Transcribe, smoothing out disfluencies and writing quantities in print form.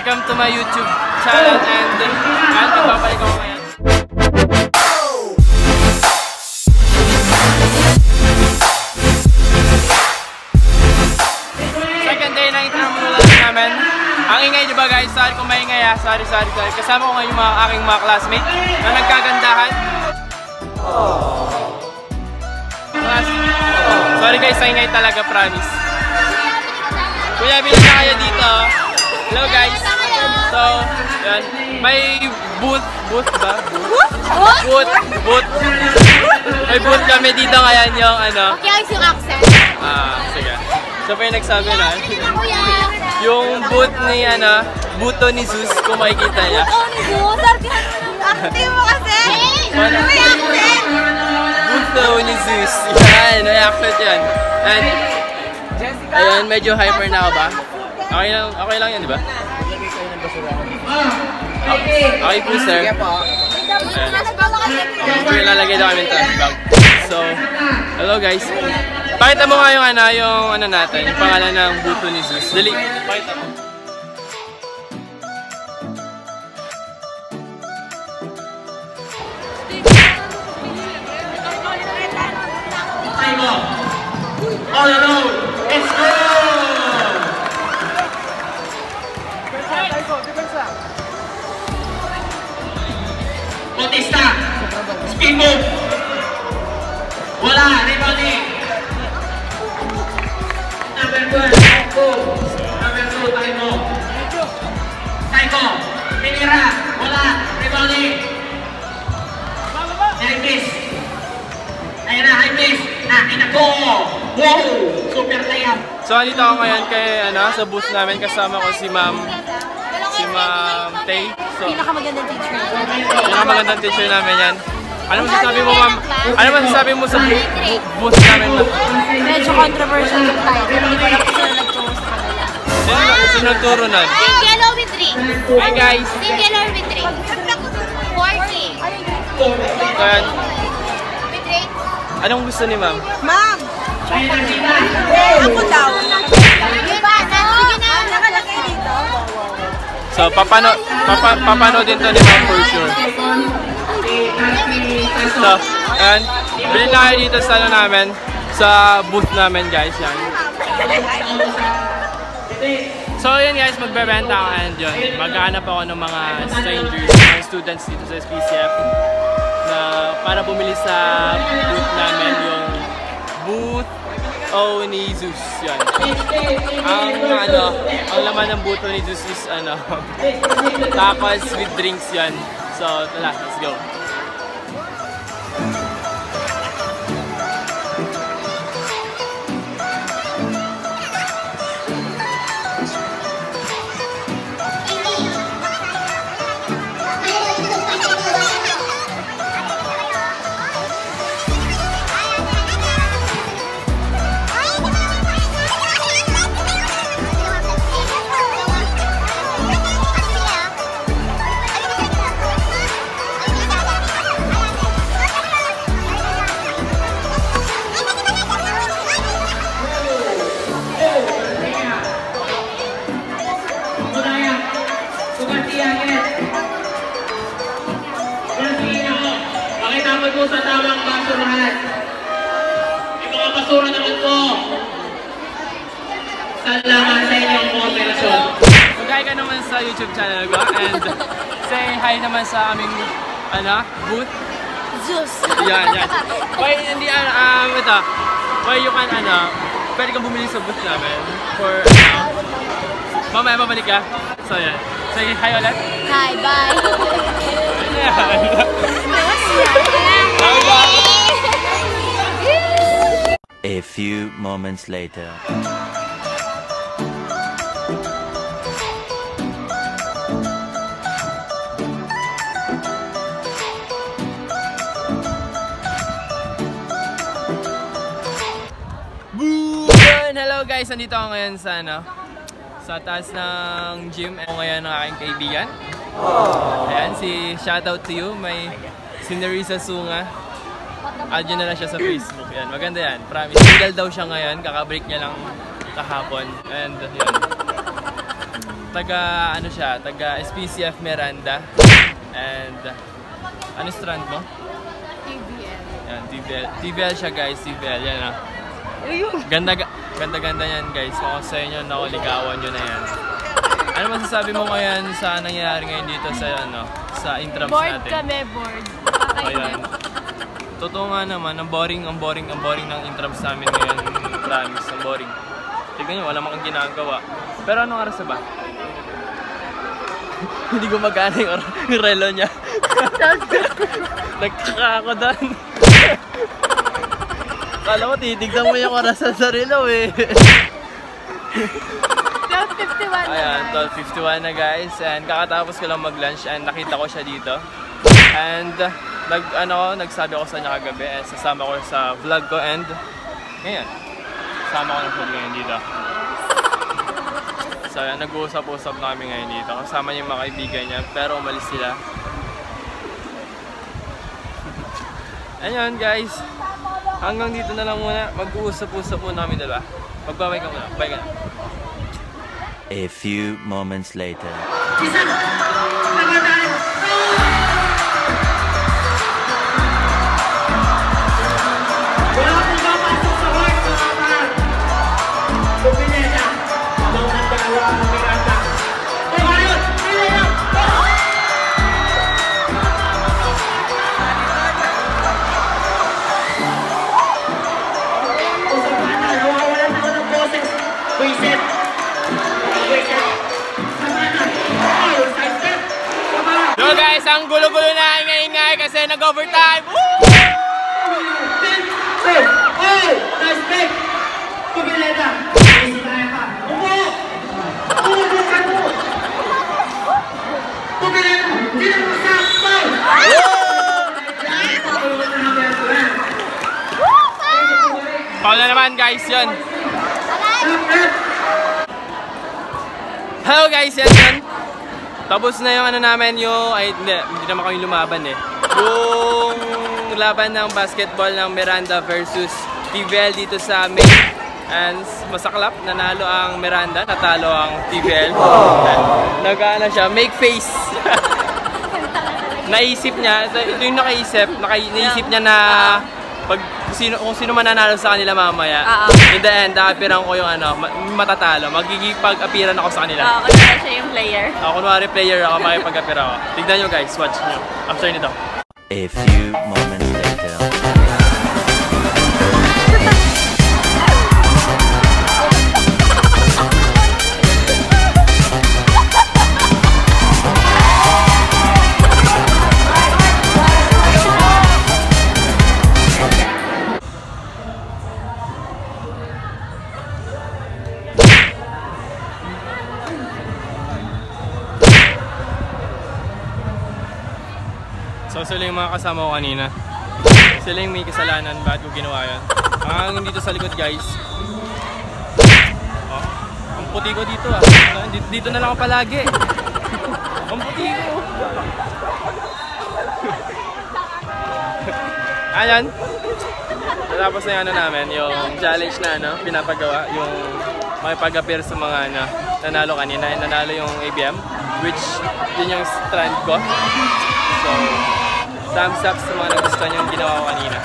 welcome to my YouTube channel and magbabalik ako ngayon. Second day ng intermulan namin. Ang ingay, diba guys? Sorry kung maingay ha. Sorry. Kasama ko ngayon yung aking mga classmate na nagkagandahan. Sorry guys, sa ingay talaga, promise. Kuya, bilang na kayo dito. Hello guys. So, yan. May booth ba? Booth. May booth kami dito ngayon yung ano. Okay, ayos yung accent. Sige. So, pa yung nagsabi na. Yung booth ni Buto ni Zeus, kung makikita niya. Buto ni Zeus? Active mo kasi! May accent! Buto ni Zeus. Yan, may accent yan. And, ayun, medyo hyper na ako ba? Okay lang yan, di ba? Okay po, sir. Ayan. Lalagay daw kami ng trash bag. So, hello guys. Pakita mo nga yung natin, yung pangalan ng Buto ni Zeus. Dali, pakita mo. All alone, let's go! Bautista, speed move. Wala, rebounding. Number 12, Taiko. Number 2, Taiko. Pinira, wala, rebounding. High pace. Ayun na, high pace. Inako! Wow! Super layup! So, andito ako ngayon sa booth namin. Kasama ko si Ma'am Tay. So, Pinakamagandang teacher. Pinakamagandang teacher namin yan. Ano masasabi mo, Ma'am? Ano masasabi mo sa booth namin? Medyo controversial yung title. Hindi ko lang sila nag-post sa kanila. Sino nagturo nun? Team Yellow with drink. Hi guys! Team Yellow with drink. 40. Ayan. With drink. Anong gusto ni Ma'am? Ma'am! Ako daw. Diba? Sige na. Nakalagay dito. So, papanoodin to ni Ma'am for sure. So, ayan. Bilhin na kayo dito sa namin. Sa booth namin guys. Yan. So, yun guys. Magbebenta ako and yun. Maghahanap ako ng mga strangers, mga students dito sa SPCF na para bumili sa booth namin yung Booth ni Zeus. Yan. Ang laman ng Booth ni Zeus is tacos with drinks yan. So, tala, let's go. Po sa tamang basurahan. Yung mga basura naman po. Salamat sa inyong kooperasyon. Mag-hi ka naman sa YouTube channel ko and say hi naman sa aming booth. Zeus. Yan. Why hindi ito. Why you can pwede kang bumili sa booth namin for mamaya babalik ka. So yan. Say hi ulit. Hi, bye. A few moments later. Hello guys, nandito ako ngayon sa taas ng gym. Ako ngayon ng aking kaibigan. Ayan, shoutout to you. May Nerissa Sunga. Add nyo na lang siya sa Facebook. Yan, maganda yan. Promise. Single daw siya ngayon. Kaka-break niya lang kahapon. And yan. ano siya, taga SPCF Miranda. And ano strand mo? TVL. Yan, TVL siya guys, TVL yan ah. Ganda yan guys. Kung sa inyo, nakuligawan nyo na yan. Ano masasabi mo ngayon sa nangyayari ngayon dito sa sa intrams natin? Bored kami, bored. Ayan. Totoo nga naman, ang boring ng intrams namin ngayon. Promise, ang boring. Tignan nyo, wala makang ginagawa. Pero anong oras na ba? Hindi gumagana yung relo niya. Nagtaka ako doon. Kala ko titignan mo yung oras sa relo eh. 12:51 Ayan, 12:51 na guys. And kakatapos ko lang mag-lunch and nakita ko siya dito. And nagsabi ako sa kanya kagabi and sasama ko sa vlog ko and ngayon, sama ko ng vlog ngayon dito. So ayan, nag-uusap-usap na kami ngayon dito. Kasama niya yung mga kaibigan niya pero umalis sila. Ayan guys, hanggang dito na lang muna. Mag-uusap-usap muna kami dalawa. Magbabay ka muna. Bye ka na. A few moments later. Isa! Namatay! Wala akong papasok sa horse, mga mahal! Pupineta! Habang nagdalawa ang Miranda. O ngayon! Pineta! Usap ka na! Nawawalan ako ng boses! Wisit! So guys, ang gulo-gulo na ingay-ingay kasi nag-overtime! Woo! Oh! Nice break! Pupileta! Easy tayo ka! Upo! Upo ka mo! Pupileta! Dito mo sa ball! Paul na naman guys, yun! Hello guys, yan. Tapos na yung namin, hindi naman kami lumaban eh. Yung laban ng basketball ng Miranda versus TVL dito sa main. And masaklap, nanalo ang Miranda, natalo ang TVL. Nag-ano siya, make face. Naisip niya, ito yung naisip niya na kung sino mananalo sa kanila mamaya. In the end, apiran ko yung matatalo. Magigipag-apiran ako sa kanila. Kunwari siya yung player. Kunwari player ako, makipag-apira ako. Tignan nyo guys, watch nyo. After nito. A few moments later. So sila yung mga kasama ko kanina. Sila yung may kasalanan, bakit ko ginawa yan. Hanggang dito sa likod guys. Oh, ang puti ko dito ah. Dito na lang ako palagi. Ang puti ko. Ayan. Tapos na yung namin, yung challenge na pinapagawa. Yung makipag-appear sa mga nanalo kanina. Nanalo yung ABM, which yun yung strand ko. So, thumbs up sa mga nagustuhan yung ginawa ko kanina.